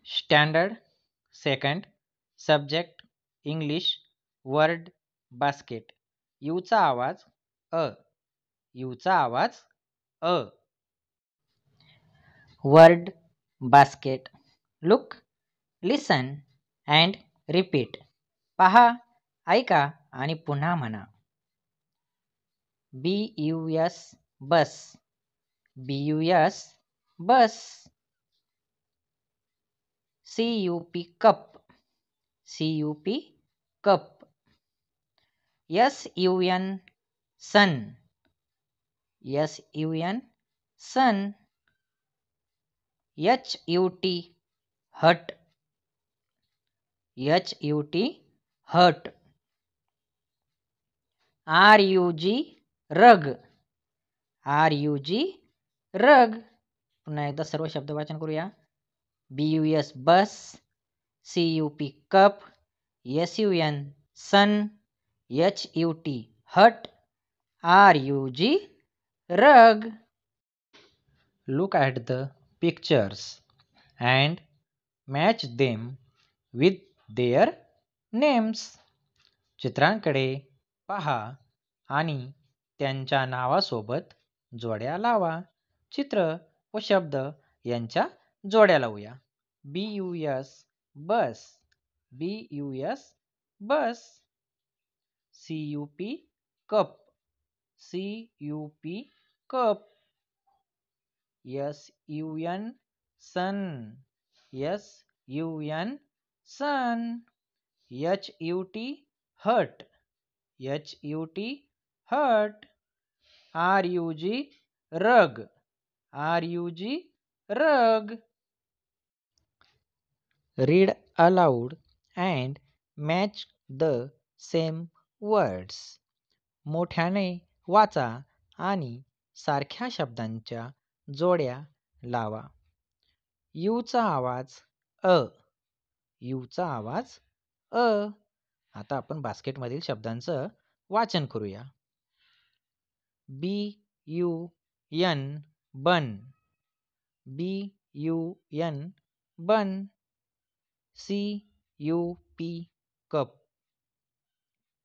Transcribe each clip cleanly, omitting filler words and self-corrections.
Standard second subject English word basket यूचा आवाज अ यूचा आवाज अ word basket look listen and repeat पहा ऐका आणि पुन्हा म्हणा BUS bus BUS bus CUP cup CUP cup SUN sun SUN sun HUT hut HUT hut RUG rug RUG रग पुन्हा एकदा सर्व शब्द वाचन करूया BUS bus CUP cup SUN sun HUT hut RUG rug. Look at the pictures and match them with their names. चित्रांकडे पहा आणि त्यांच्या नावासोबत जोड्या लावा. चित्र व शब्द यांच्या जोड्या लावूया. BUS bus BUS bus CUP cup CUP cup SUN sun SUN sun HUT hut HUT hut RUG rug RUG rug. Read aloud and match the same words. मोठ्याने वाचा आणि सारख्या शब्दांच्या जोड्या लावा. यूचा आवाज अ यूचा आवाज अ. आता आपण बास्केटमधील शब्दांचं वाचन करूया. BUN bun BUN bun CUP cup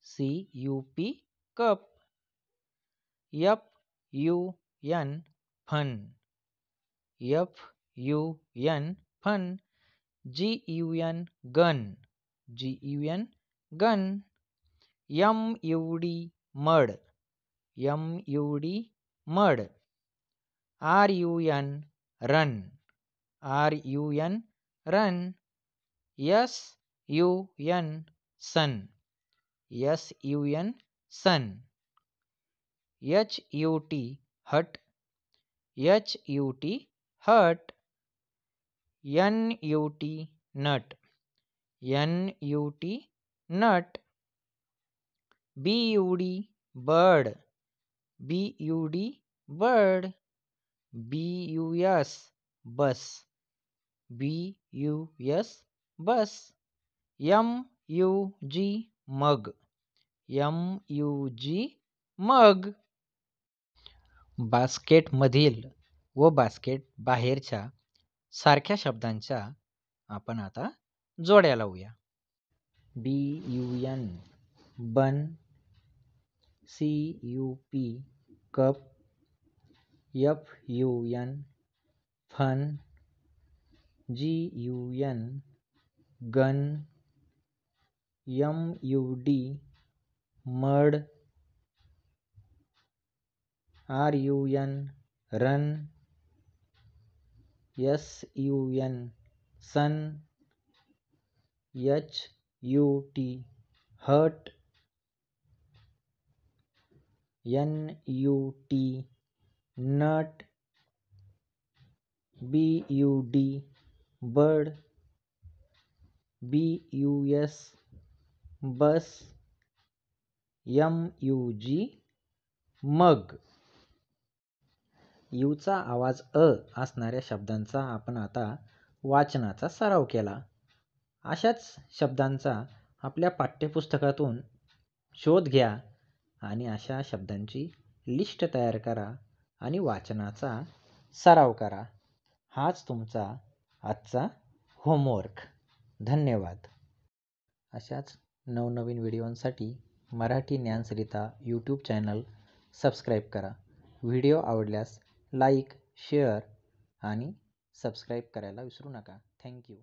CUP cup FUN fun FUN fun GUN gun GUN gun MUD mud MUD mud RUN run RUN run SUN sun SUN sun HUT hut HUT hut NUT nut NUT nut BUD bird BUD bird BUS bus BUS bus MUG mug MUG मग. बास्केटमधील व basket बाहेरच्या सारख्या शब्दांच्या आपण आता जोड्या लावूया. BUN bun CUP cup FUN fun GUN gun MUD mud RUN run SUN sun HUT hut NUT nut BUD bird BUS bus MUG mug. यूचा आवाज अ असणाऱ्या शब्दांचा आपण आता वाचनाचा सराव केला. अशाच शब्दांचा आपल्या पाठ्यपुस्तकातून शोध घ्या आणि अशा शब्दांची लिस्ट तयार करा आणि वाचनाचा सराव करा. हाच तुमचा आजचा होमवर्क. धन्यवाद. अशाच नवनवीन व्हिडिओंसाठी मराठी ज्ञानसरिता यूट्यूब चॅनल सबस्क्राईब करा. व्हिडिओ आवडल्यास लाईक, शेअर आणि सबस्क्राईब करायला विसरू नका. थँक्यू.